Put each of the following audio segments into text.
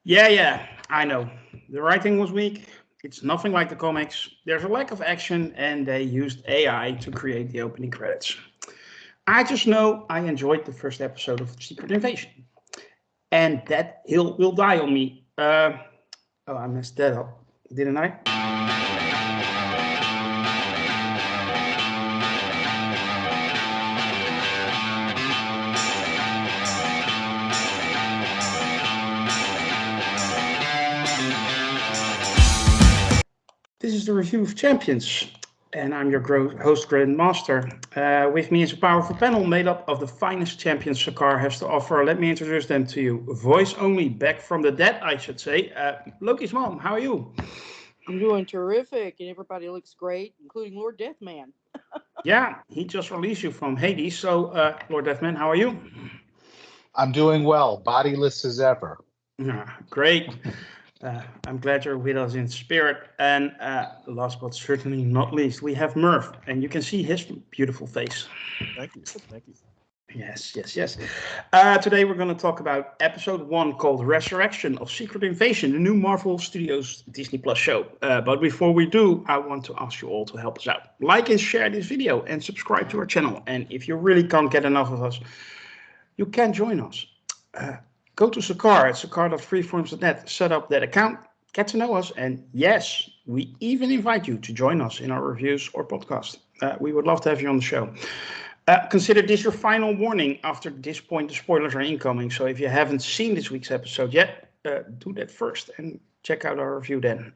Yeah, I know. The writing was weak. It's nothing like the comics. There's a lack of action, and they used AI to create the opening credits. I just know I enjoyed the first episode of Secret Invasion, and that hill will die on me. Oh, I messed that up, didn't I? This is the review of Champions, and I'm your host, Grandmaster. With me is a powerful panel made up of the finest champions Sakar has to offer. Let me introduce them to you. Voice only, back from the dead, I should say. Lokismom, how are you? I'm doing terrific, and everybody looks great, including Lord Deathman. Yeah, he just released you from Hades. So, Lord Deathman, how are you? I'm doing well, bodiless as ever. Great. I'm glad you're with us in spirit. And last but certainly not least, we have Merv, and you can see his beautiful face. Thank you. Thank you. Yes. Today we're going to talk about episode 1 called Resurrection of Secret Invasion, the new Marvel Studios Disney Plus show. But before we do, I want to ask you all to help us out. Like and share this video and subscribe to our channel. And if you really can't get enough of us, you can join us. Go to Sakar at sakar.freeforms.net, set up that account, get to know us, and yes, we even invite you to join us in our reviews or podcast. We would love to have you on the show. Consider this your final warning. After this point, the spoilers are incoming, so if you haven't seen this week's episode yet, do that first and check out our review then.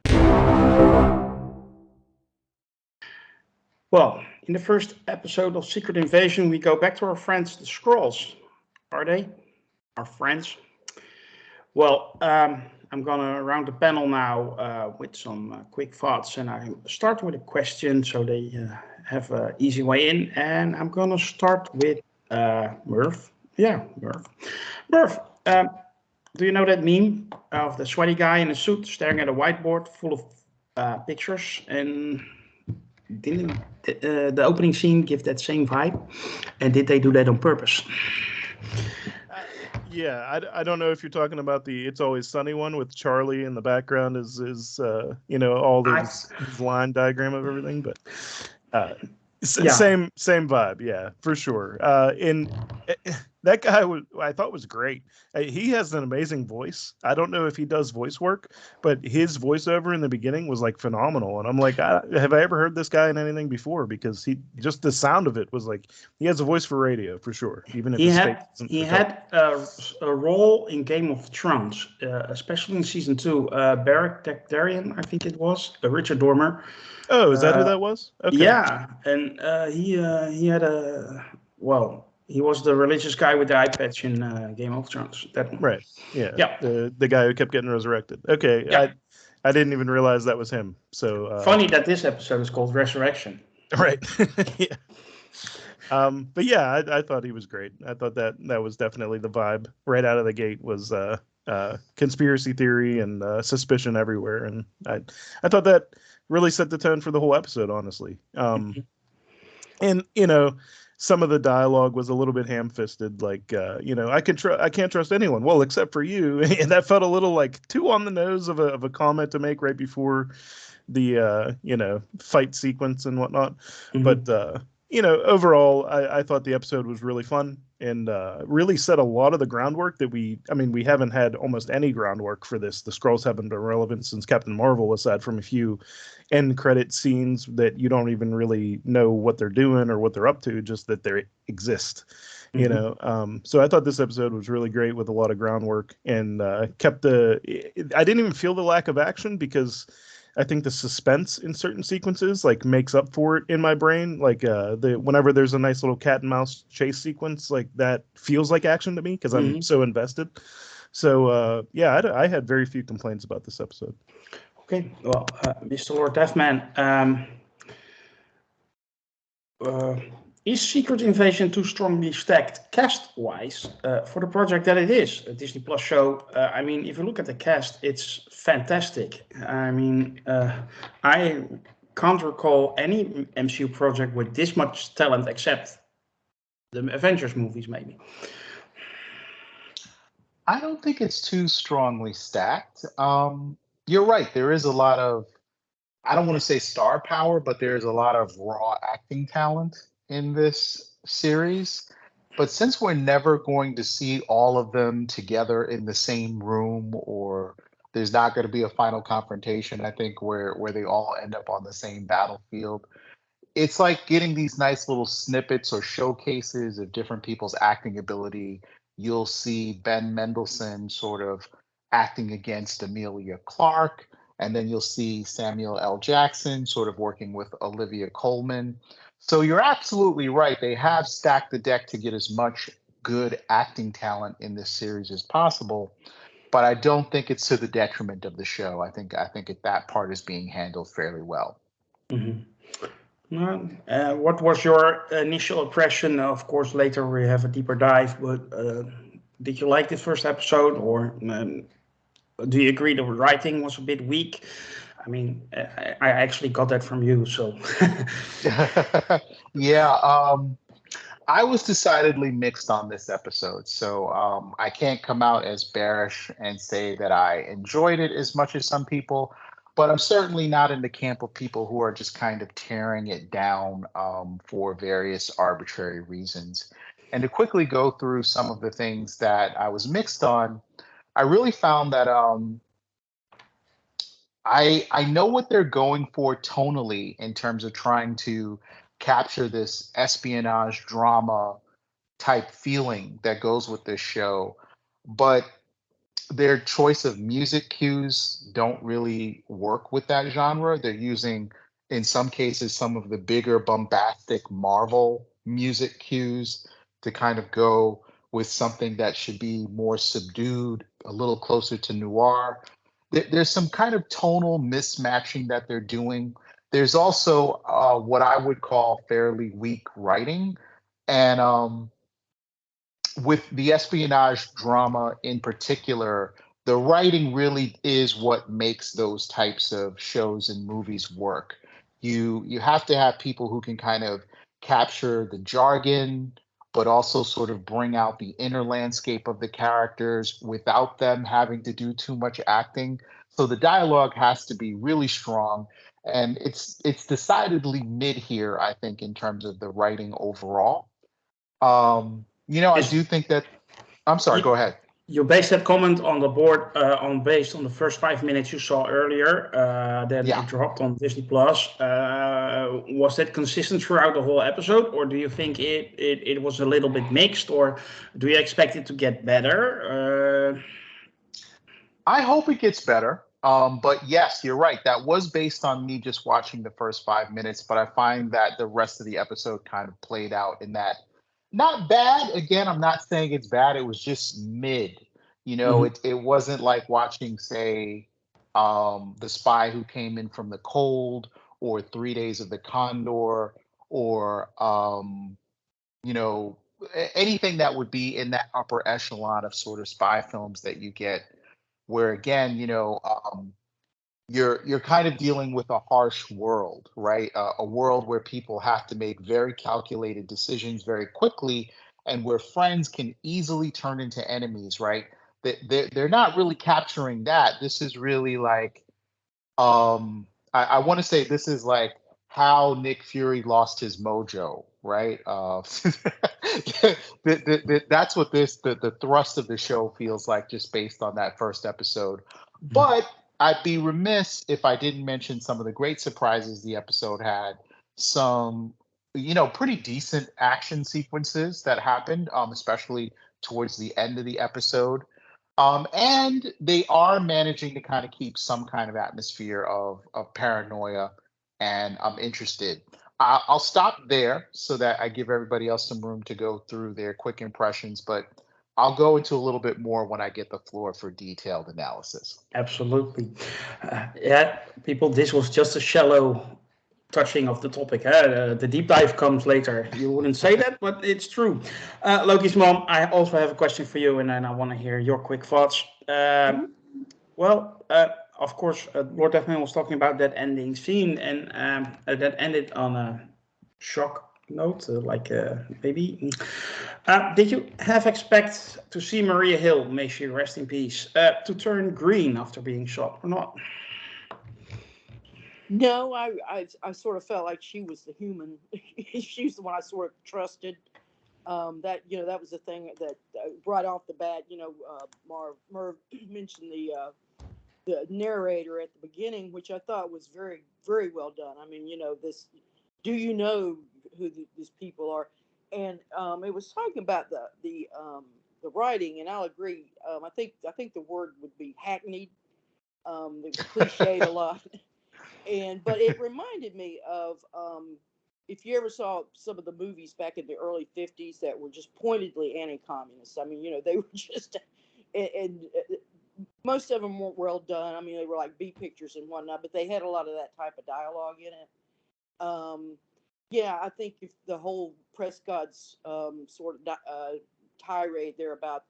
Well, in the first episode of Secret Invasion, we go back to our friends, the Skrulls. Are they our friends? Well, I'm going to round the panel now with some quick thoughts, and I start with a question so they have an easy way in, and I'm going to start with Merv. Yeah, Merv. Merv, do you know that meme of the sweaty guy in a suit staring at a whiteboard full of pictures? And didn't the opening scene give that same vibe? And did they do that on purpose? Yeah, I don't know if you're talking about the "It's Always Sunny" one with Charlie in the background is all his line diagram of everything, but same vibe, yeah, for sure. That guy I thought was great. He has an amazing voice. I don't know if he does voice work, but his voiceover in the beginning was like phenomenal. And I'm like, have I ever heard this guy in anything before? Because just the sound of it was like, he has a voice for radio for sure. Even if he had a role in Game of Thrones, especially in season 2. Beric Targaryen, I think it was, Richard Dormer. Oh, is that who that was? Okay. Yeah, and he had he was the religious guy with the eye patch in Game of Thrones. That one. Right. Yeah. The guy who kept getting restracted. Okay. Yeah. I didn't even realize that was him. So funny that this episode is called Resurrection. Right. Yeah. But yeah, I thought he was great. I thought that was definitely the vibe right out of the gate was conspiracy theory and suspicion everywhere, and I thought that really set the tone for the whole episode, honestly. And some of the dialogue was a little bit ham-fisted, like I can't trust anyone, well, except for you, and that felt a little like too on the nose of a comment to make right before the fight sequence and whatnot. Mm-hmm. But overall, I thought the episode was really fun and really set a lot of the groundwork that we haven't had almost any groundwork for this. The Skrulls haven't been relevant since Captain Marvel, aside from a few end credit scenes that you don't even really know what they're doing or what they're up to, just that they exist. Mm-hmm. So I thought this episode was really great with a lot of groundwork and I didn't even feel the lack of action because I think the suspense in certain sequences like makes up for it in my brain. Like whenever there's a nice little cat and mouse chase sequence, like that feels like action to me because I'm so invested. So I had very few complaints about this episode. Okay, well, Mr. Lord Deathman, is Secret Invasion too strongly stacked cast-wise for the project that it is, a Disney Plus show? If you look at the cast, it's fantastic. I can't recall any MCU project with this much talent except the Avengers movies, maybe. I don't think it's too strongly stacked. You're right. There is a lot of, I don't want to say star power, but there's a lot of raw acting talent in this series. But since we're never going to see all of them together in the same room, or there's not going to be a final confrontation, I think where they all end up on the same battlefield, it's like getting these nice little snippets or showcases of different people's acting ability. You'll see Ben Mendelsohn sort of acting against Amelia Clark, and then you'll see Samuel L. Jackson sort of working with Olivia Colman. So you're absolutely right. They have stacked the deck to get as much good acting talent in this series as possible, but I don't think it's to the detriment of the show. I think that part is being handled fairly well. Mhm. What was your initial impression? Of course, later we have a deeper dive, but did you like this first episode, or do you agree the writing was a bit weak? I mean, I actually got that from you, so. Yeah, I was decidedly mixed on this episode, so I can't come out as bearish and say that I enjoyed it as much as some people, but I'm certainly not in the camp of people who are just kind of tearing it down for various arbitrary reasons. And to quickly go through some of the things that I was mixed on, I really found that I know what they're going for tonally in terms of trying to capture this espionage drama type feeling that goes with this show, but their choice of music cues don't really work with that genre. They're using, in some cases, some of the bigger bombastic Marvel music cues to kind of go with something that should be more subdued, a little closer to noir. There's some kind of tonal mismatching that they're doing. There's also what I would call fairly weak writing. And with the espionage drama in particular, the writing really is what makes those types of shows and movies work. You have to have people who can kind of capture the jargon, but also sort of bring out the inner landscape of the characters without them having to do too much acting. So the dialogue has to be really strong, and it's decidedly mid here, I think, in terms of the writing overall. I Is do think that. I'm sorry, you, go ahead. you based that comment on the board based on the first 5 minutes you saw earlier that Yeah. it dropped on Disney Plus. Was that consistent throughout the whole episode, or do you think it was a little bit mixed, or do you expect it to get better? I hope it gets better. But yes, you're right. That was based on me just watching the first 5 minutes, but I find that the rest of the episode kind of played out in that not bad. Again, I'm not saying it's bad. It was just mid. Mhm. It wasn't like watching, say, The Spy Who Came in from the Cold, or 3 Days of the Condor, or you know, anything that would be in that upper echelon of sort of spy films that you get, where again, you're kind of dealing with a harsh world, right? A world where people have to make very calculated decisions very quickly, and where friends can easily turn into enemies, right? They're not really capturing that. This is really like, I want to say this is like how Nick Fury lost his mojo, right? That's what the thrust of the show feels like, just based on that first episode. But I'd be remiss if I didn't mention some of the great surprises the episode had. Some, pretty decent action sequences that happened, especially towards the end of the episode. And they are managing to kind of keep some kind of atmosphere of paranoia, and I'm interested. I'll stop there so that I give everybody else some room to go through their quick impressions, but I'll go into a little bit more when I get the floor for detailed analysis. Absolutely. Yeah, people, this was just a shallow touching of the topic. The deep dive comes later. You wouldn't say that, but it's true. Lokismom, I also have a question for you, and then I want to hear your quick thoughts. Well, of course, Lord Deathman was talking about that ending scene, and that ended on a shock note, maybe. Did you have expect to see Maria Hill, may she rest in peace, to turn green after being shot or not? No, I sort of felt like she was the human. She was the one I sort of trusted. That that was the thing that right off the bat, Merv mentioned the narrator at the beginning, which I thought was very, very well done. I mean, this, do you know who these people are? And it was talking about the writing, and I'll agree. I think the word would be hackneyed. It was cliched a lot, but it reminded me of if you ever saw some of the movies back in the early '50s that were just pointedly anti-communist. I mean, they were just and most of them weren't well done. I mean, they were like B pictures and whatnot, but they had a lot of that type of dialogue in it. Yeah, I think if the whole Prescott's sort of tirade there about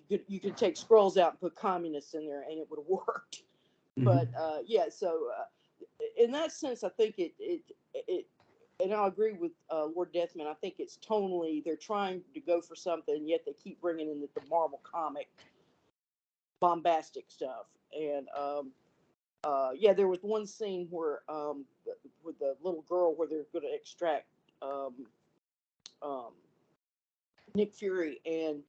you could take scrolls out and put communists in there and it would have worked. Mm-hmm. But yeah, so in that sense, I think it and I'll agree with Lord Deathman. I think it's tonally they're trying to go for something, yet they keep bringing in the Marvel comic bombastic stuff. And yeah, there was one scene where with the little girl where they're going to extract Nick Fury, and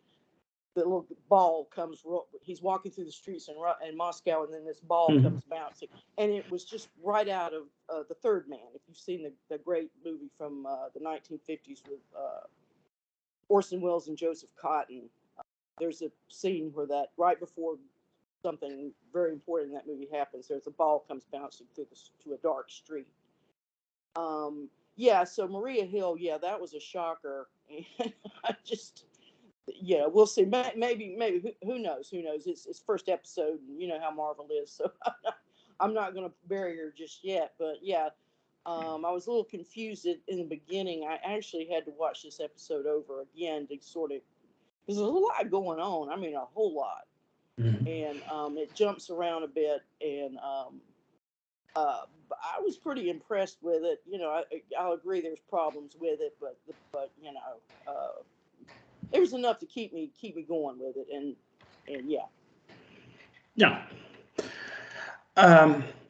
the little ball comes. He's walking through the streets in Moscow, and then this ball comes bouncing, and it was just right out of The Third Man. If you've seen the great movie from the 1950s with Orson Welles and Joseph Cotten, there's a scene where that right before something very important in that movie happens, there's a ball comes bouncing through to a dark street. Yeah, so Maria Hill, yeah, that was a shocker. And I just, yeah, we'll see. Maybe, who knows? It's first episode, and you know how Marvel is, so I'm not going to bury her just yet. But yeah, I was a little confused in the beginning. I actually had to watch this episode over again to sort of, because there's a lot going on. I mean, a whole lot. And it jumps around a bit, and I was pretty impressed with it. I'll agree there's problems with it, but there was enough to keep me going with it, and yeah.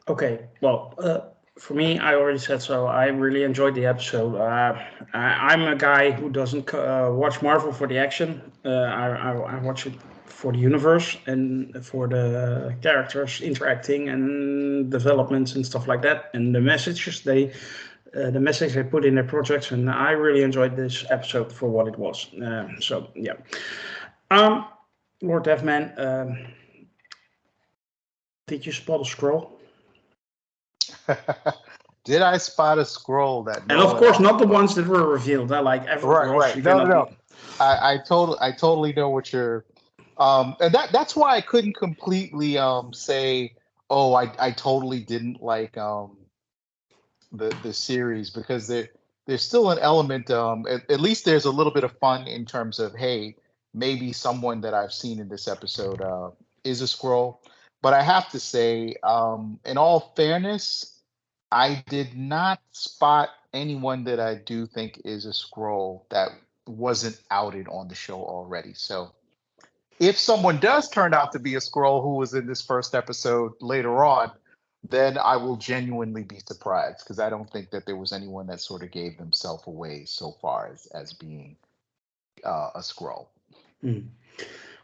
Okay, well, for me, I already said so. I really enjoyed the episode. I'm a guy who doesn't watch Marvel for the action. I watch it for the universe and for the characters interacting and developments and stuff like that, and the messages they put in their projects. And I really enjoyed this episode for what it was. So yeah, Lord Deathman, did you spot a scroll? Did I spot a scroll that? And of course, not the ones that were revealed. Like right. No. I totally know what you're. And that's why I couldn't completely say, oh, I totally didn't like the series, because there's still an element. At least there's a little bit of fun in terms of, hey, maybe someone that I've seen in this episode is a Skrull. But I have to say, in all fairness, I did not spot anyone that I do think is a Skrull that wasn't outed on the show already. So if someone does turn out to be a Skrull who was in this first episode later on, then I will genuinely be surprised, because I don't think that there was anyone that sort of gave themselves away so far as being a Skrull.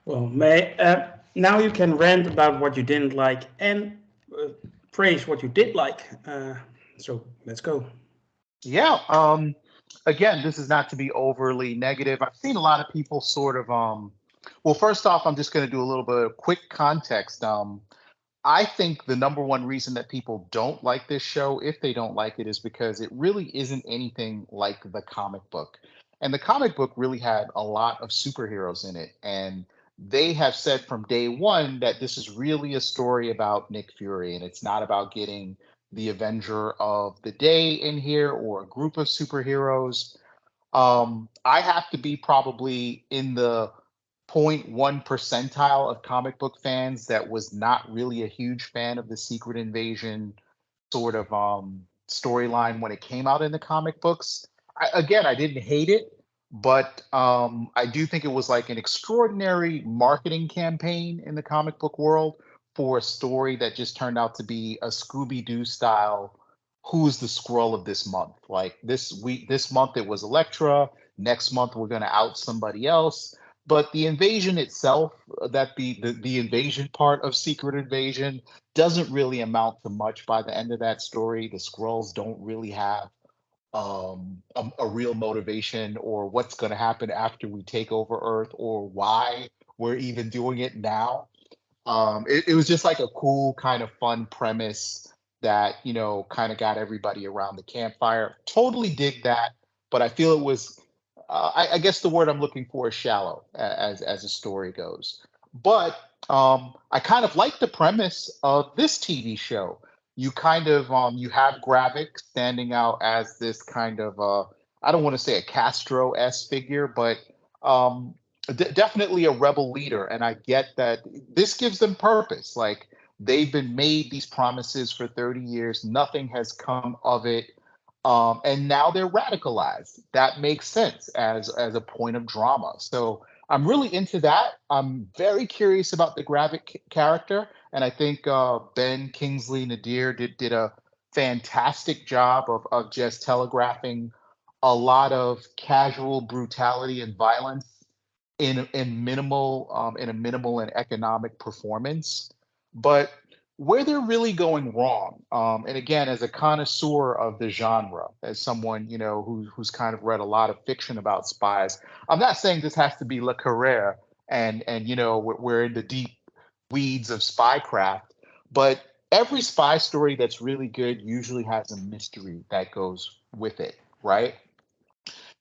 Well, now you can rant about what you didn't like and praise what you did like. So let's go. Yeah. Again, this is not to be overly negative. I've seen a lot of people sort of well, first off, I'm just going to do a little bit of quick context. I think the number one reason that people don't like this show, if they don't like it, is because it really isn't anything like the comic book. And the comic book really had a lot of superheroes in it. And they have said from day one that this is really a story about Nick Fury, and it's not about getting the Avenger of the Day in here or a group of superheroes. I have to be probably in the 0.1 percentile of comic book fans that was not really a huge fan of the Secret Invasion sort of storyline when it came out in the comic books. I didn't hate it, but I do think it was like an extraordinary marketing campaign in the comic book world for a story that just turned out to be a Scooby-Doo style. Who's the Skrull of this month? Like this month it was Elektra. Next month we're going to out somebody else. But the invasion itself, that the invasion part of Secret Invasion, doesn't really amount to much by the end of that story. The Skrulls don't really have a real motivation or what's going to happen after we take over Earth or why we're even doing it now. It was just like a cool kind of fun premise that, kind of got everybody around the campfire. Totally dig that, but I feel it was, I guess the word I'm looking for is shallow as a story goes. But I kind of like the premise of this TV show. You kind of you have Gravik standing out as this kind of I don't want to say a Castro-esque figure, but definitely a rebel leader. And I get that this gives them purpose. Like they've been made these promises for 30 years, nothing has come of it. And now they're radicalized. That makes sense as a point of drama. So I'm really into that. I'm very curious about the Gravik character, and I think Ben Kingsley Nadir did a fantastic job of just telegraphing a lot of casual brutality and violence in minimal in a minimal and economic performance. But where they're really going wrong, and again, as a connoisseur of the genre, as someone who's kind of read a lot of fiction about spies, I'm not saying this has to be Le Carrère and we're in the deep weeds of spycraft, but every spy story that's really good usually has a mystery that goes with it, right?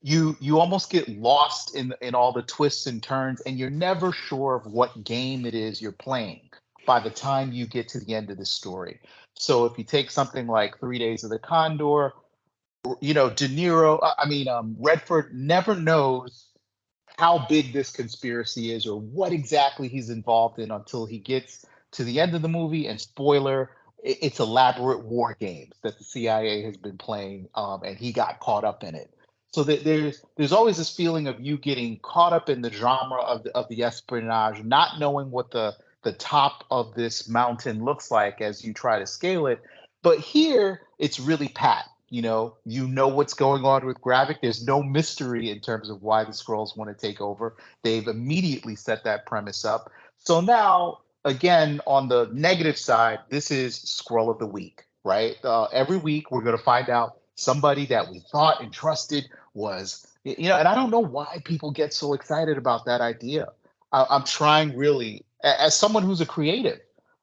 You almost get lost in all the twists and turns, and you're never sure of what game it is you're playing by the time you get to the end of the story. So if you take something like 3 Days of the Condor, De Niro, Redford never knows how big this conspiracy is or what exactly he's involved in until he gets to the end of the movie. And spoiler, it's elaborate war games that the CIA has been playing, and he got caught up in it. So there's always this feeling of you getting caught up in the drama of the espionage, not knowing what the top of this mountain looks like as you try to scale it. But here it's really pat. You know what's going on with Gravik. There's no mystery in terms of why the Skrulls want to take over. They've immediately set that premise up. So now, again, on the negative side, this is Skrull of the Week, right? Every week we're going to find out somebody that we thought and trusted was, and I don't know why people get so excited about that idea. I'm trying really, as someone who's a creative,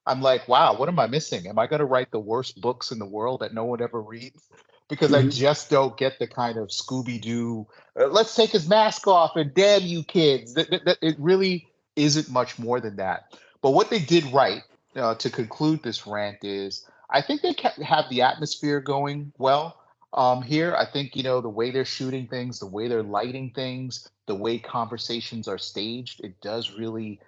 I'm like, wow, what am I missing? Am I going to write the worst books in the world that no one ever reads? Because I just don't get the kind of Scooby-Doo, let's take his mask off and damn you kids. It really isn't much more than that. But what they did right, to conclude this rant, is I think they have the atmosphere going well here. I think, the way they're shooting things, the way they're lighting things, the way conversations are staged, it does really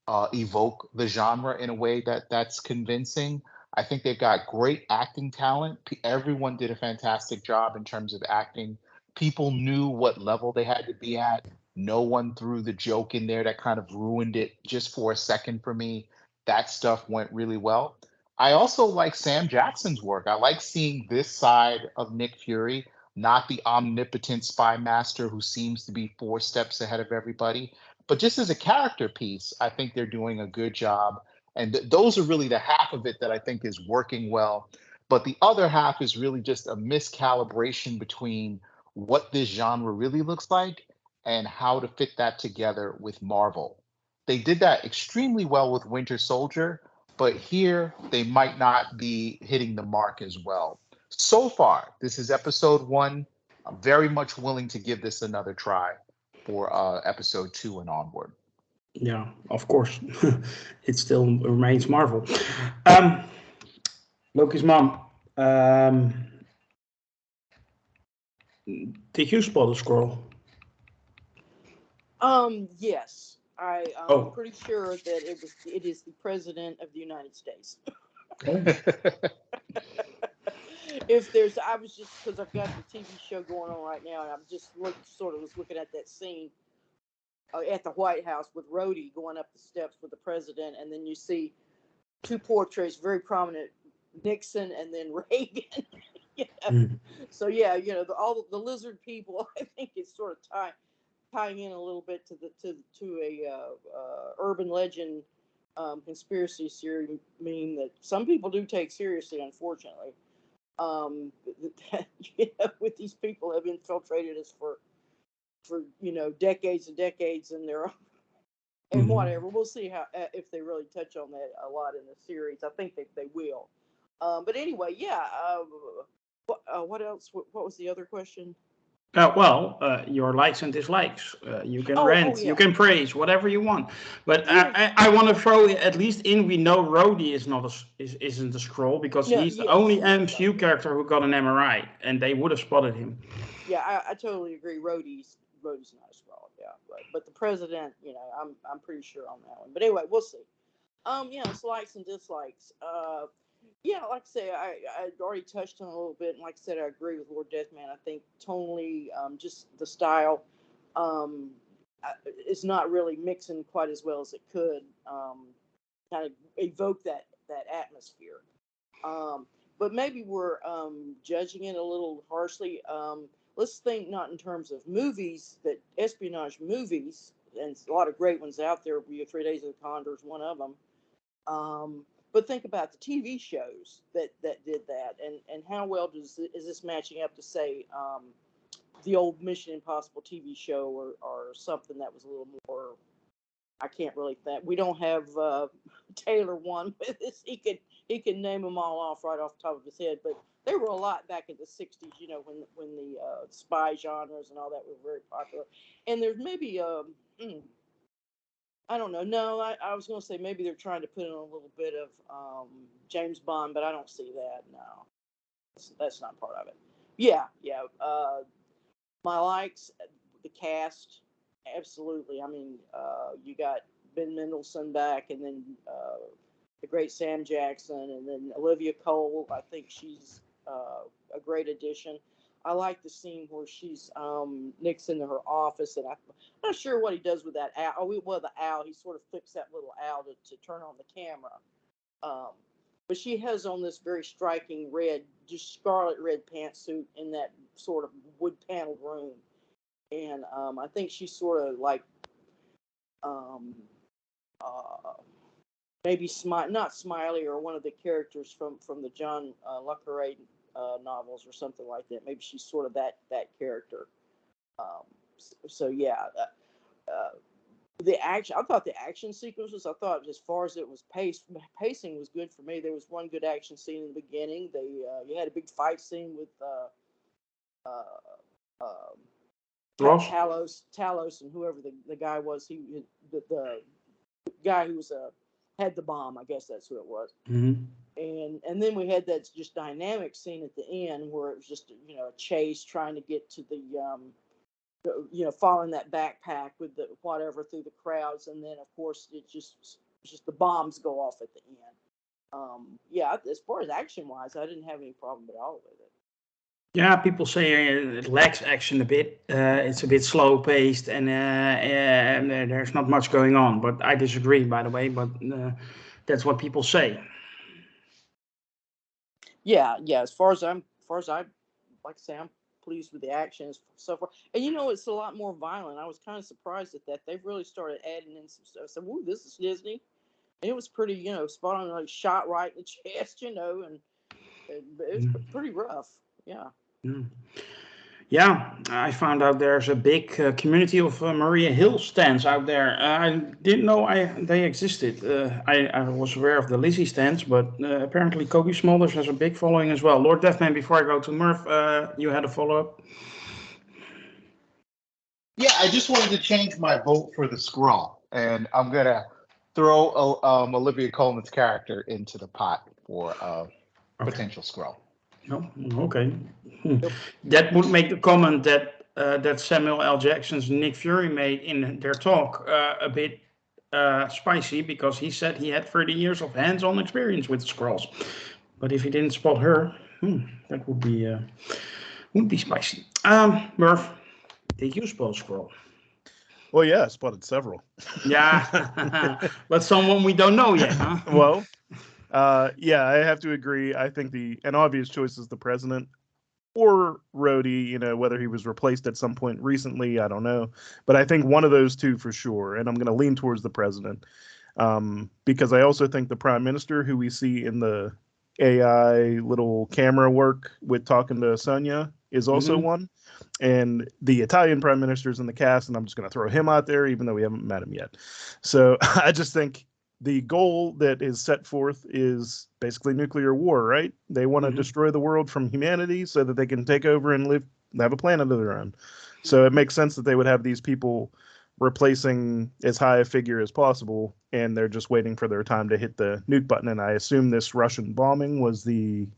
evoke the genre in a way that's convincing. I think they've got great acting talent. Everyone did a fantastic job in terms of acting. People knew what level they had to be at. No one threw the joke in there that kind of ruined it just for a second for me. That stuff went really well. I also like Sam Jackson's work. I like seeing this side of Nick Fury, not the omnipotent spy master who seems to be 4 steps ahead of everybody. But just as a character piece, I think they're doing a good job. And those are really the half of it that I think is working well. But the other half is really just a miscalibration between what this genre really looks like and how to fit that together with Marvel. They did that extremely well with Winter Soldier, but here they might not be hitting the mark as well. So far, this is episode 1. I'm very much willing to give this another try for episode 2 and onward. Yeah, of course. It still remains Marvel. Lokismom, did you spot a Skrull? Yes. I'm pretty sure that it is the President of the United States. if there's, I was just, because I've got the TV show going on right now, and I'm just was looking at that scene at the White House with Rhodey going up the steps with the president, and then you see two portraits, very prominent, Nixon and then Reagan. So yeah, all the lizard people. I think it's sort of tying in a little bit to a urban legend conspiracy theory meme that some people do take seriously, unfortunately. With these people have infiltrated us for decades and decades, and and whatever. We'll see how if they really touch on that a lot in the series. I think they will. But anyway, yeah. What else? What was the other question? Your likes and dislikes. You can rant, you can praise, whatever you want. But I want to throw at least in. We know Rhodey isn't a Skrull because he's the only MCU character who got an MRI, and they would have spotted him. Yeah, I totally agree. Rhodey's not a Skrull. Yeah, but the president, I'm pretty sure on that one. But anyway, we'll see. It's likes and dislikes. Yeah, like I say, I already touched on it a little bit, and like I said, I agree with Lord Deathman. I think tonally, just the style, it's not really mixing quite as well as it could, kind of evoke that atmosphere. But maybe we're judging it a little harshly. Let's think not in terms of movies, that espionage movies, and a lot of great ones out there. 3 Days of the Condor is one of them. But think about the TV shows that did that, and how well is this matching up to, say, the old Mission Impossible TV show or something that was a little more, I can't really think. We don't have Taylor one with this. He can name them all off right off the top of his head, but there were a lot back in the 60s, when the spy genres and all that were very popular. And there's maybe I don't know. No, I was going to say maybe they're trying to put in a little bit of James Bond, but I don't see that. No, that's not part of it. Yeah. My likes, the cast, absolutely. I mean, you got Ben Mendelsohn back, and then the great Sam Jackson, and then Olivia Cole. I think she's a great addition. I like the scene where she's Nixon in her office, and I'm not sure what he does with that owl. The owl, he sort of flips that little owl to turn on the camera. But she has on this very striking red, just scarlet red pantsuit in that sort of wood paneled room. And I think she's sort of like maybe not Smiley, or one of the characters from the John Le Carré novels or something like that. Maybe she's sort of that character. So yeah, the action. I thought the action sequences. I thought as far as it was pacing was good for me. There was one good action scene in the beginning. You had a big fight scene with Talos and whoever the guy was. The guy who was had the bomb. I guess that's who it was. Mm-hmm. And then we had that just dynamic scene at the end where it was just a chase trying to get to the following that backpack with the whatever through the crowds, and then of course it's just the bombs go off at the end. As far as action wise, I didn't have any problem at all with it. Yeah, people say it lacks action a bit. It's a bit slow paced, and there's not much going on. But I disagree, by the way. But that's what people say. Yeah. As far as I like I say, I'm pleased with the action so far. And it's a lot more violent. I was kind of surprised at that. They've really started adding in some stuff. So, this is Disney. And it was pretty, spot on, like shot right in the chest, and it was pretty rough. Yeah. Yeah, I found out there's a big community of Maria Hill stands out there. I didn't know they existed. I was aware of the Lizzie stands, but apparently Kobe Smulders has a big following as well. Lord Deathman, before I go to Merv, you had a follow-up? Yeah, I just wanted to change my vote for the Skrull, and I'm going to throw Olivia Colman's character into the pot for potential Skrull. No, okay. That would make the comment that Samuel L. Jackson's Nick Fury made in their talk a bit spicy, because he said he had 30 years of hands-on experience with Skrulls. But if he didn't spot her, That would be spicy. Merv, did you spell scroll? Well, yeah, I spotted several. Yeah, but someone we don't know yet, huh? Well, yeah, I have to agree. I think an obvious choice is the president or Rhodey, whether he was replaced at some point recently, I don't know. But I think one of those two for sure. And I'm going to lean towards the president because I also think the prime minister, who we see in the AI little camera work with talking to Sonia, is also one. And the Italian prime minister is in the cast, and I'm just going to throw him out there, even though we haven't met him yet. So I just think the goal that is set forth is basically nuclear war, right? They want to destroy the world from humanity so that they can take over and have a planet of their own. So it makes sense that they would have these people replacing as high a figure as possible, and they're just waiting for their time to hit the nuke button. And I assume this Russian bombing was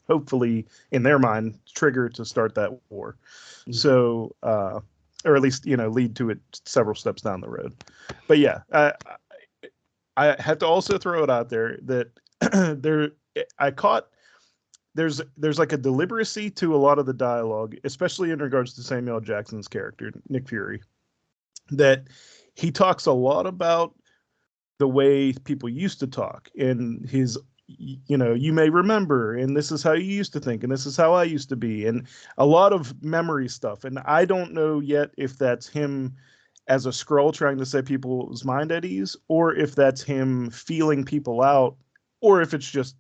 hopefully, in their mind, trigger to start that war. So, or at least, lead to it several steps down the road. But yeah, I have to also throw it out there that there's like a deliberacy to a lot of the dialogue, especially in regards to Samuel Jackson's character, Nick Fury, that he talks a lot about the way people used to talk and his, you may remember, and this is how you used to think, and this is how I used to be, and a lot of memory stuff. And I don't know yet if that's him as a Skrull trying to set people's mind at ease, or if that's him feeling people out, or if it's just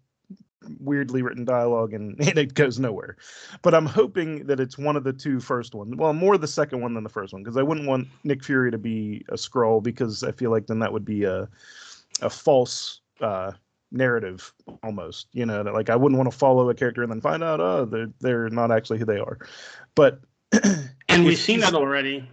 weirdly written dialogue and it goes nowhere. But I'm hoping that it's one of the two first ones. Well, more the second one than the first one, because I wouldn't want Nick Fury to be a Skrull, because I feel like then that would be a false narrative almost. That, like, I wouldn't want to follow a character and then find out they're not actually who they are. But and we've seen that already.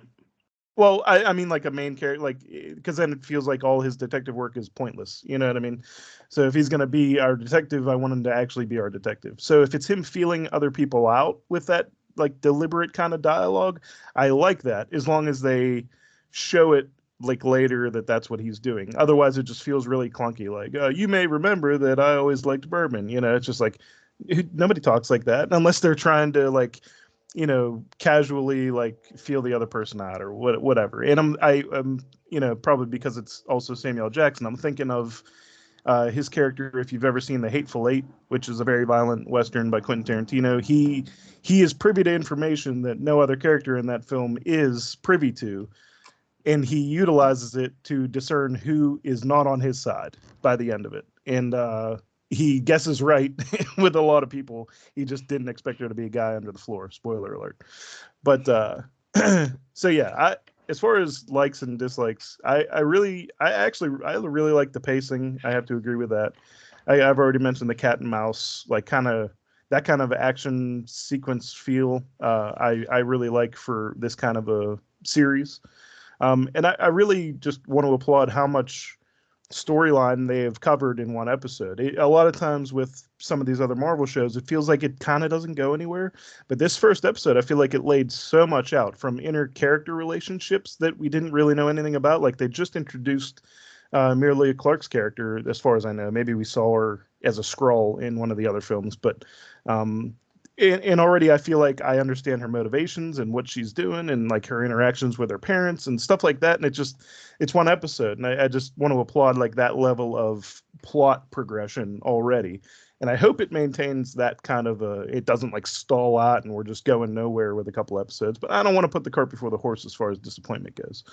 Well, I mean, like a main character, like, because then it feels like all his detective work is pointless. You know what I mean? So if he's going to be our detective, I want him to actually be our detective. So if it's him feeling other people out with that, like, deliberate kind of dialogue, I like that, as long as they show it, like, later that that's what he's doing. Otherwise, it just feels really clunky. Like, you may remember that I always liked bourbon. It's just like, nobody talks like that unless they're trying to, like, casually, like, feel the other person out or whatever. And I'm probably because it's also Samuel Jackson, I'm thinking of his character. If you've ever seen The Hateful Eight, which is a very violent Western by Quentin Tarantino, he is privy to information that no other character in that film is privy to. And he utilizes it to discern who is not on his side by the end of it. And he guesses right with a lot of people. He just didn't expect there to be a guy under the floor. Spoiler alert. But so yeah, as far as likes and dislikes, I really like the pacing. I have to agree with that. I've already mentioned the cat and mouse, like, that kind of action sequence feel. I really like for this kind of a series. And I really just want to applaud how much storyline they have covered in one episode. A lot of times with some of these other Marvel shows, it feels like it kind of doesn't go anywhere. But this first episode, I feel like it laid so much out, from inner character relationships that we didn't really know anything about. Like, they just introduced Amelia Clark's character, as far as I know. Maybe we saw her as a Skrull in one of the other films, but and already I feel like I understand her motivations and what she's doing, and, like, her interactions with her parents and stuff like that. And it's one episode, and I just want to applaud, like, that level of plot progression already. And I hope it maintains that kind of it doesn't, like, stall out and we're just going nowhere with a couple episodes. But I don't want to put the cart before the horse as far as disappointment goes.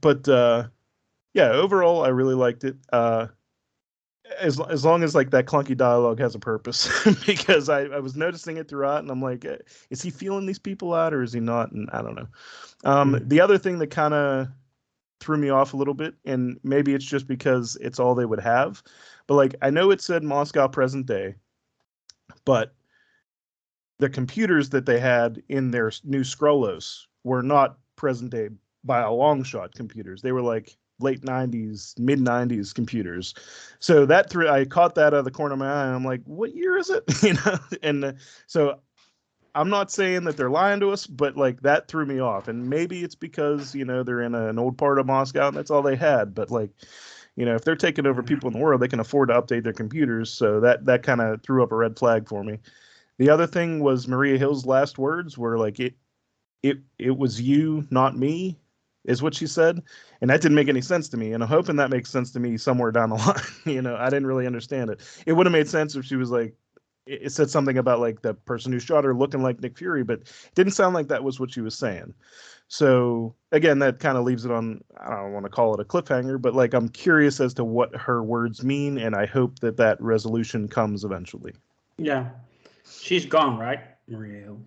But yeah, overall, I really liked it. As long as, like, that clunky dialogue has a purpose, because I was noticing it throughout, and I'm like, is he feeling these people out or is he not? And I don't know. The other thing that kind of threw me off a little bit, and maybe it's just because it's all they would have, but, like, I know it said Moscow present day, but the computers that they had in their new Skrullos were not present day by a long shot computers. They were, like, late 90s, mid 90s computers. So I caught that out of the corner of my eye, and I'm like, what year is it? And so I'm not saying that they're lying to us, but, like, that threw me off. And maybe it's because, they're in an old part of Moscow and that's all they had. But, like, if they're taking over people in the world, they can afford to update their computers. So that kind of threw up a red flag for me. The other thing was Maria Hill's last words were like, it was you, not me, is what she said. And that didn't make any sense to me. And I'm hoping that makes sense to me somewhere down the line. I didn't really understand it. It would have made sense if she was like, it said something about like the person who shot her looking like Nick Fury, but it didn't sound like that was what she was saying. So again, that kind of leaves it on, I don't want to call it a cliffhanger, but like, I'm curious as to what her words mean. And I hope that resolution comes eventually. Yeah. She's gone, right, Maria Hill?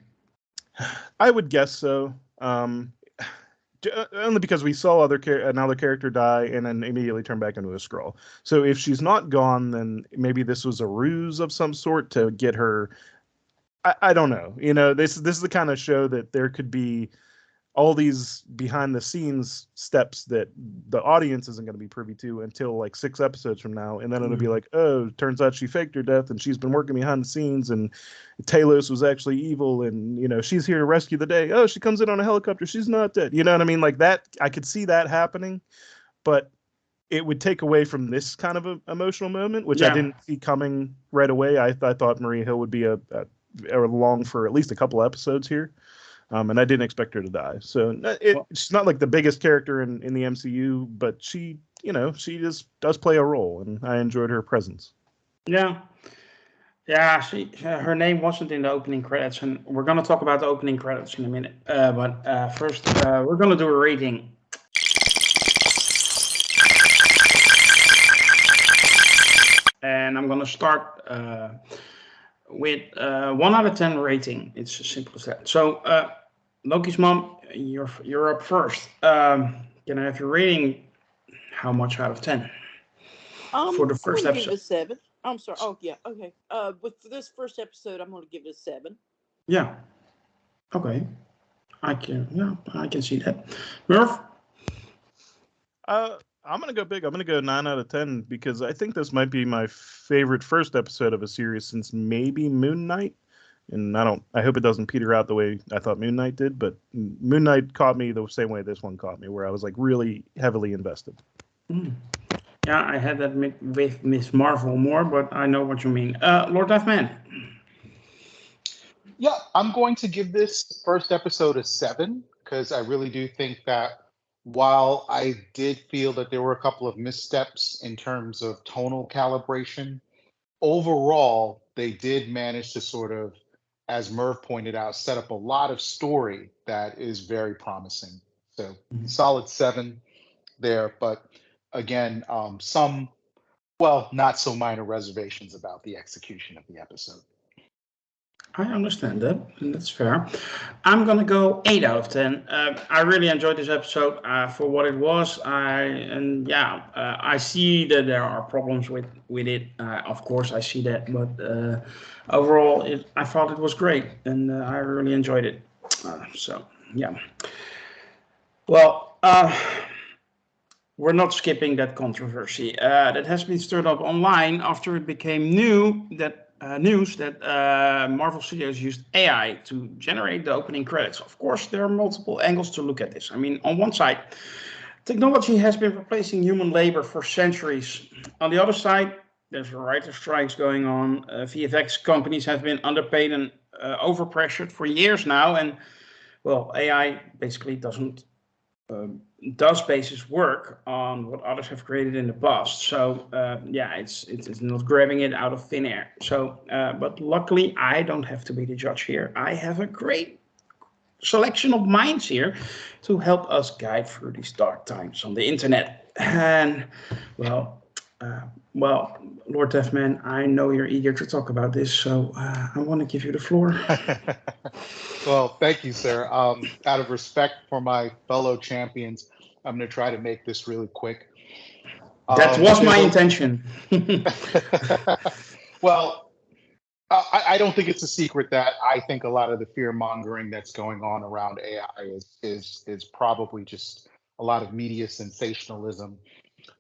I would guess so. Only because we saw another character die and then immediately turn back into a Skrull. So if she's not gone, then maybe this was a ruse of some sort to get her. I don't know. This is the kind of show that there could be all these behind the scenes steps that the audience isn't going to be privy to until like 6 episodes from now. And then it'll be like, oh, turns out she faked her death and she's been working behind the scenes and Talos was actually evil. And, she's here to rescue the day. Oh, she comes in on a helicopter. She's not dead. You know what I mean? Like that, I could see that happening, but it would take away from this kind of a emotional moment, which I didn't see coming right away. I thought Maria Hill would be along for at least a couple episodes here. And I didn't expect her to die. So she's not like the biggest character in the MCU, but she just does play a role, and I enjoyed her presence. Yeah. Yeah, her name wasn't in the opening credits, and we're going to talk about the opening credits in a minute. But first, we're going to do a rating. And I'm going to start with 1 out of 10 rating. It's as simple as that. So, Lokismom, you're up first. Can I have your rating? How much out of 10? For the first I'm episode. give it a 7. I'm sorry. Oh yeah, okay. But for this first episode, I'm going to give it a 7. Yeah. Okay. I can see that. Merv? I'm going to go big. I'm going to go 9 out of 10 because I think this might be my favorite first episode of a series since maybe Moon Knight. And I hope it doesn't peter out the way I thought Moon Knight did, but Moon Knight caught me the same way this one caught me, where I was like really heavily invested. Yeah, I had that with Miss Marvel more, but I know what you mean. Lord Deathman. Yeah, I'm going to give this first episode a 7 because I really do think that while I did feel that there were a couple of missteps in terms of tonal calibration, overall, they did manage to sort of, as Merv pointed out, set up a lot of story that is very promising. So solid 7 there, but again, some, not so minor reservations about the execution of the episode. I understand that, and that's fair. I'm gonna go 8 out of 10. I really enjoyed this episode for what it was. I see that there are problems with it. Of course, I see that, but overall, I thought it was great, and I really enjoyed it. So yeah. Well, we're not skipping that controversy that has been stirred up online after it became news that Marvel Studios used AI to generate the opening credits. Of course, there are multiple angles to look at this. I mean, on one side, technology has been replacing human labor for centuries. On the other side, there's writer strikes going on. VFX companies have been underpaid and overpressured for years now. And, well, AI basically does basis work on what others have created in the past. So it's not grabbing it out of thin air. So, but luckily I don't have to be the judge here. I have a great selection of minds here to help us guide through these dark times on the internet. And Lord Deathman, I know you're eager to talk about this, so I want to give you the floor. Well, thank you, sir. Out of respect for my fellow champions, I'm going to try to make this really quick. That was my intention. Well, I don't think it's a secret that I think a lot of the fear-mongering that's going on around AI is probably just a lot of media sensationalism.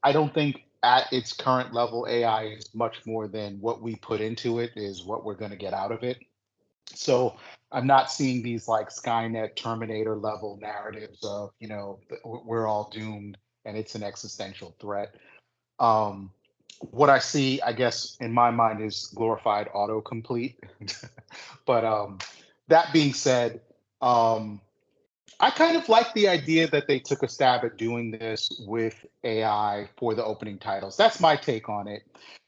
I don't think at its current level, AI is much more than what we put into it is what we're going to get out of it. So I'm not seeing these like Skynet Terminator level narratives of, we're all doomed and it's an existential threat. What I see, I guess, in my mind is glorified autocomplete, But that being said, I kind of like the idea that they took a stab at doing this with AI for the opening titles. That's my take on it.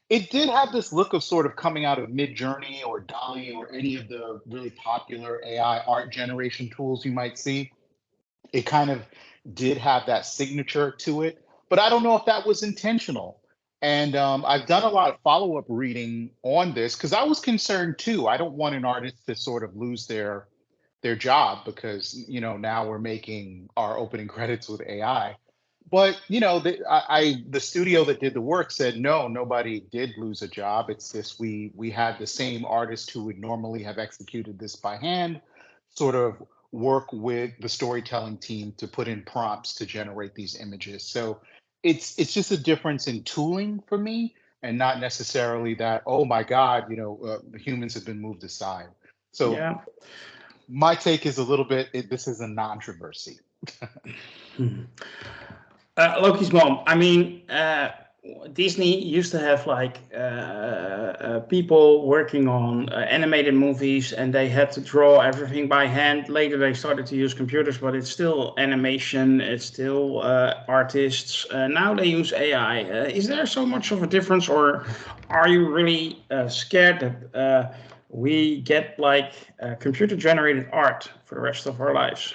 It did have this look of sort of coming out of Midjourney or Dolly or any of the really popular AI art generation tools you might see. It kind of did have that signature to it, but I don't know if that was intentional. And I've done a lot of follow-up reading on this because I was concerned too. I don't want an artist to sort of lose their job because now we're making our opening credits with AI. But the studio that did the work said no, nobody did lose a job. It's just we had the same artist who would normally have executed this by hand, sort of work with the storytelling team to put in prompts to generate these images. So it's just a difference in tooling for me, and not necessarily that, oh my God, the humans have been moved aside. So Yeah. my take is a little bit, this is a controversy. Lokismom. I mean, Disney used to have like people working on animated movies, and they had to draw everything by hand. Later, they started to use computers, but it's still animation. It's still artists. Now they use AI. Is there so much of a difference, or are you really scared that we get like computer-generated art for the rest of our lives?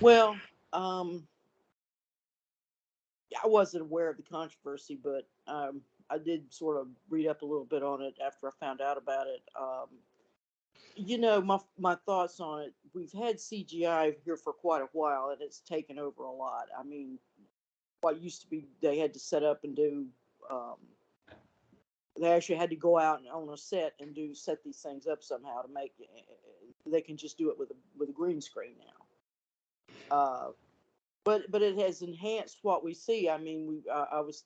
Well, I wasn't aware of the controversy, but I did sort of read up a little bit on it after I found out about it. My thoughts on it. We've had CGI here for quite a while, and it's taken over a lot. I mean, what used to be they had to set up and do. They actually had to go out and on a set and set these things up somehow to make. They can just do it with a green screen now. But it has enhanced what we see. I mean, I was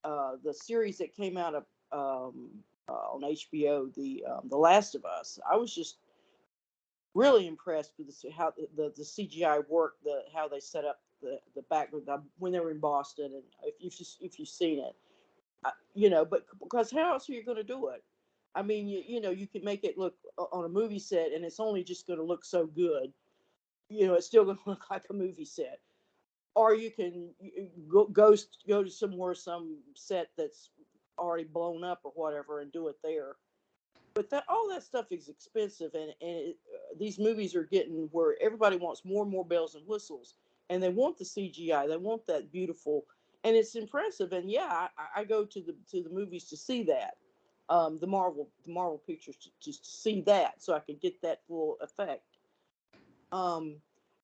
the series that came out of on HBO, the Last of Us. I was just really impressed with how the CGI worked, how they set up the background when they were in Boston, and if you've seen it, but because how else are you going to do it? I mean, you can make it look on a movie set, and it's only just going to look so good. It's still going to look like a movie set. Or you can go to some set that's already blown up or whatever and do it there. But all that stuff is expensive, and these movies are getting where everybody wants more and more bells and whistles, and they want the CGI, they want that beautiful, and it's impressive. And yeah, I go to the movies to see that, the Marvel pictures to see that, so I could get that full effect.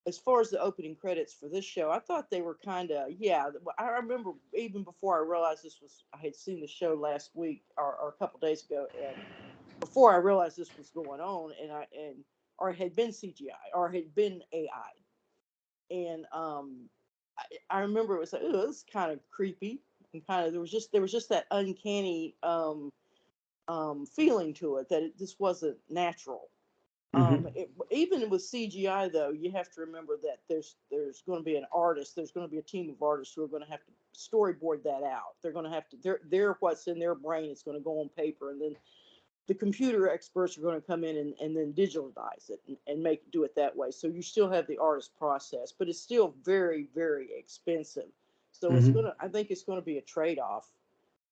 As far as the opening credits for this show, I thought they were kind of, yeah. I remember even before I realized I had seen the show last week or a couple days ago, and before I realized this was going on, or it had been CGI or had been AI, and I remember it was like, oh, this is kind of creepy, and kind of there was just that uncanny feeling to it that this wasn't natural. Even with CGI, though, you have to remember that there's going to be an artist. There's going to be a team of artists who are going to have to storyboard that out. They're going to have to. They're what's in their brain is going to go on paper, and then the computer experts are going to come in and then digitalize it and do it that way. So you still have the artist process, but it's still very, very expensive. So I think it's going to be a trade-off.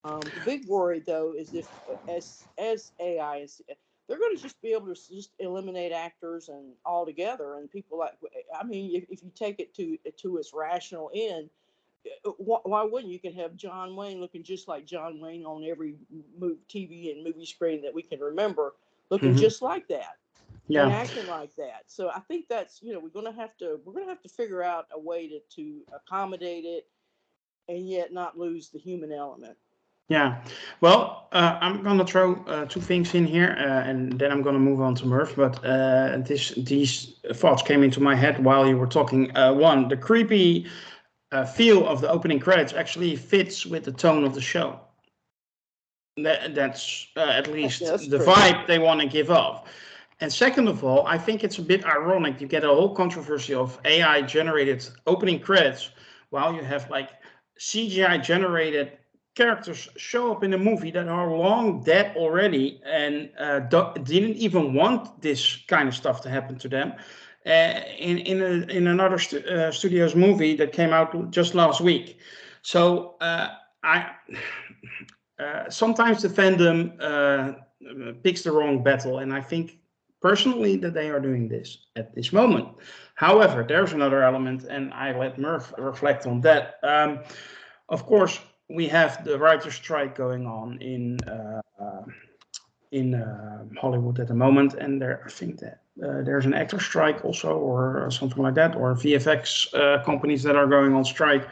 The big worry, though, is if as AI is, they're going to just be able to just eliminate actors and altogether, and people like. I mean, if you take it to its rational end, why wouldn't you can have John Wayne looking just like John Wayne on every TV and movie screen that we can remember, looking just like that, and acting like that. So I think that's we're gonna have to figure out a way to accommodate it, and yet not lose the human element. Yeah, well, I'm gonna throw two things in here, and then I'm gonna move on to Merv. But these thoughts came into my head while you were talking. One, the creepy feel of the opening credits actually fits with the tone of the show. That's at least the vibe they want to give off. And second of all, I think it's a bit ironic. You get a whole controversy of AI generated opening credits while you have like CGI generated characters show up in a movie that are long dead already and didn't even want this kind of stuff to happen to them. In another studio's movie that came out just last week. So sometimes the fandom picks the wrong battle, and I think personally that they are doing this at this moment. However, there's another element, and I let Merv reflect on that. Of course, we have the writer's strike going on in Hollywood at the moment, and I think that there's an actor strike also, or something like that, or VFX companies that are going on strike,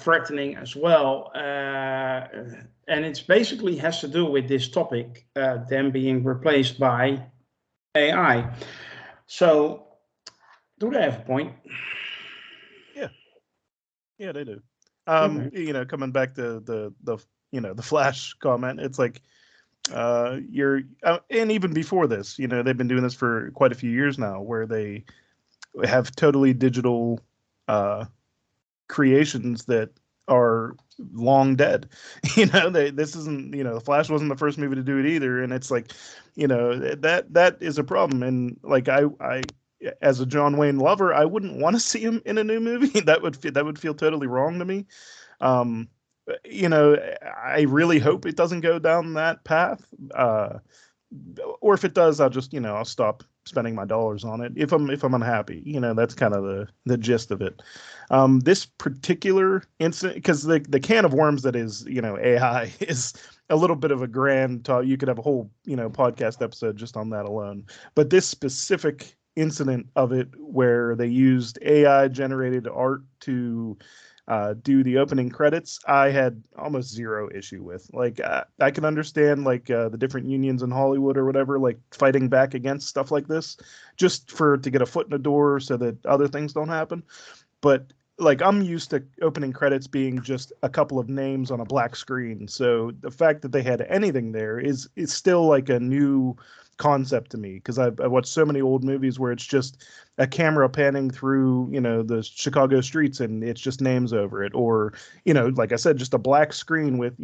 threatening as well. And it's basically has to do with this topic, them being replaced by AI. So, do they have a point? Yeah, they do. Okay. Coming back to the Flash comment, it's like and even before this, they've been doing this for quite a few years now, where they have totally digital creations that are long dead. This isn't, the Flash wasn't the first movie to do it either, and it's like, that is a problem. And like I as a John Wayne lover, I wouldn't want to see him in a new movie. That would feel totally wrong to me. I really hope it doesn't go down that path. Or if it does, I'll just, I'll stop spending my dollars on it if I'm unhappy. That's kind of the gist of it. This particular incident, because the can of worms that is, AI is a little bit of a grand talk. You could have a whole, podcast episode just on that alone. But this specific incident of it, where they used AI generated art to do the opening credits, I had almost zero issue with. Like, I can understand like the different unions in Hollywood or whatever, like fighting back against stuff like this, just to get a foot in the door so that other things don't happen. But like, I'm used to opening credits being just a couple of names on a black screen. So the fact that they had anything there is still like a new concept to me, because I've watched so many old movies where it's just a camera panning through, the Chicago streets and it's just names over it, or, like I said, just a black screen with,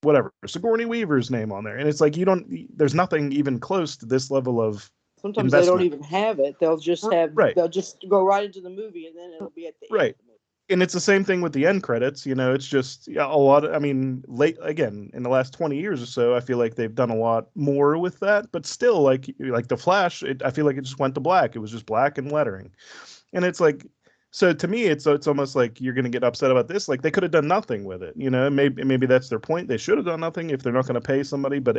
whatever, Sigourney Weaver's name on there. And it's like, there's nothing even close to this level of Sometimes investment. they don't even have it. They'll just they'll just go right into the movie, and then it'll be at the end of the movie. And it's the same thing with the end credits. It's just a lot of, late again in the last 20 years or so, I feel like they've done a lot more with that, but still like the Flash, I feel like it just went to black. It was just black and lettering. And it's like, so to me, it's almost like you're going to get upset about this. Like, they could have done nothing with it. Maybe that's their point. They should have done nothing if they're not going to pay somebody, but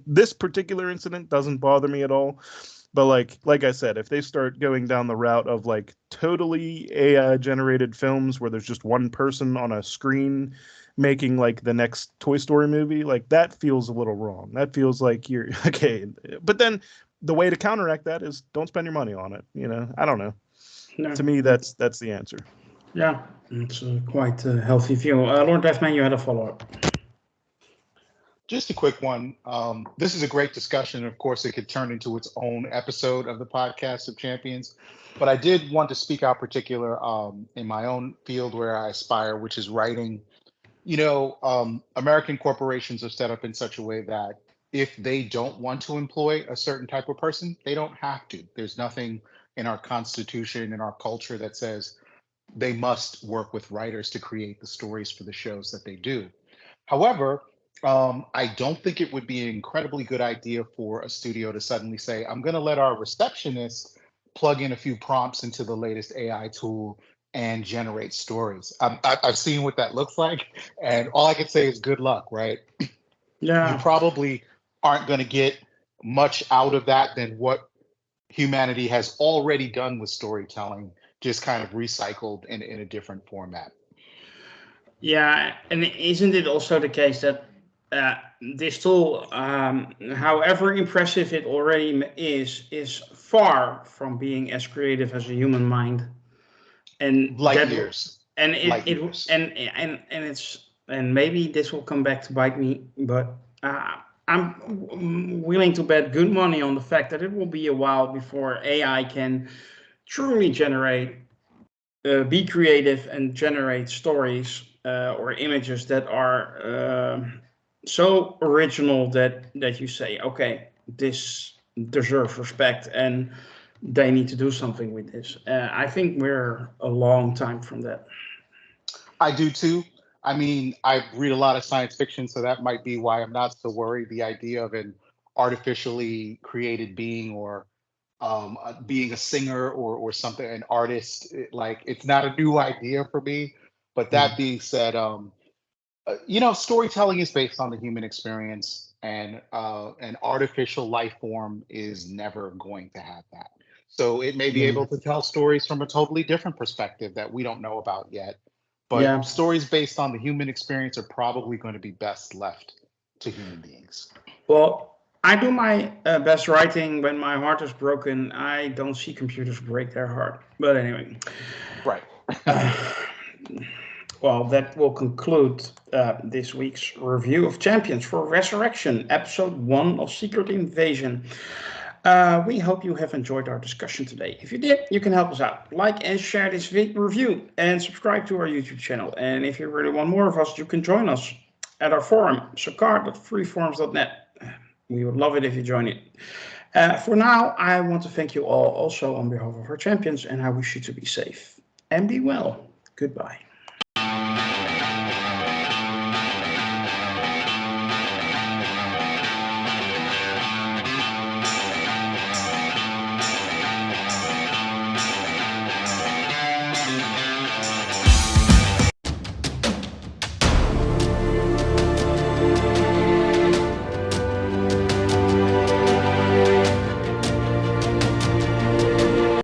this particular incident doesn't bother me at all. But like I said, if they start going down the route of like totally AI generated films where there's just one person on a screen making like the next Toy Story movie, like that feels a little wrong. That feels like you're okay. But then the way to counteract that is don't spend your money on it. I don't know. No. To me, that's the answer. Yeah, it's quite a healthy view. Lord Deathman, you had a follow-up. Just a quick one. This is a great discussion. Of course, it could turn into its own episode of the Podcast of Champions. But I did want to speak out particular in my own field where I aspire, which is writing. American corporations are set up in such a way that if they don't want to employ a certain type of person, they don't have to. There's nothing in our Constitution, in our culture, that says they must work with writers to create the stories for the shows that they do. However, I don't think it would be an incredibly good idea for a studio to suddenly say, I'm going to let our receptionist plug in a few prompts into the latest AI tool and generate stories. I've seen what that looks like, and all I can say is good luck, right? Yeah. You probably aren't going to get much out of that than what humanity has already done with storytelling, just kind of recycled in a different format. Yeah, and isn't it also the case that this tool, however impressive it already is far from being as creative as a human mind, and light years. And and maybe this will come back to bite me, but I'm willing to bet good money on the fact that it will be a while before AI can truly generate, be creative and generate stories or images that are so original that you say, okay, this deserves respect and they need to do something with this. I think we're a long time from that. I do too. I mean, I read a lot of science fiction, so that might be why I'm not so worried. The idea of an artificially created being, or being a singer, or something, an artist, like, it's not a new idea for me. But that being said, storytelling is based on the human experience, and an artificial life form is never going to have that. So it may be Yeah. able to tell stories from a totally different perspective that we don't know about yet. But Yeah. stories based on the human experience are probably going to be best left to human beings. Well, I do my best writing when my heart is broken. I don't see computers break their heart. But anyway. Right. Well, that will conclude this week's review of Champions for Resurrection, episode 1 of Secret Invasion. We hope you have enjoyed our discussion today. If you did, you can help us out. Like and share this review and subscribe to our YouTube channel. And if you really want more of us, you can join us at our forum, sakar.freeforums.net. We would love it if you join it. For now, I want to thank you all also on behalf of our champions, and I wish you to be safe and be well. Goodbye.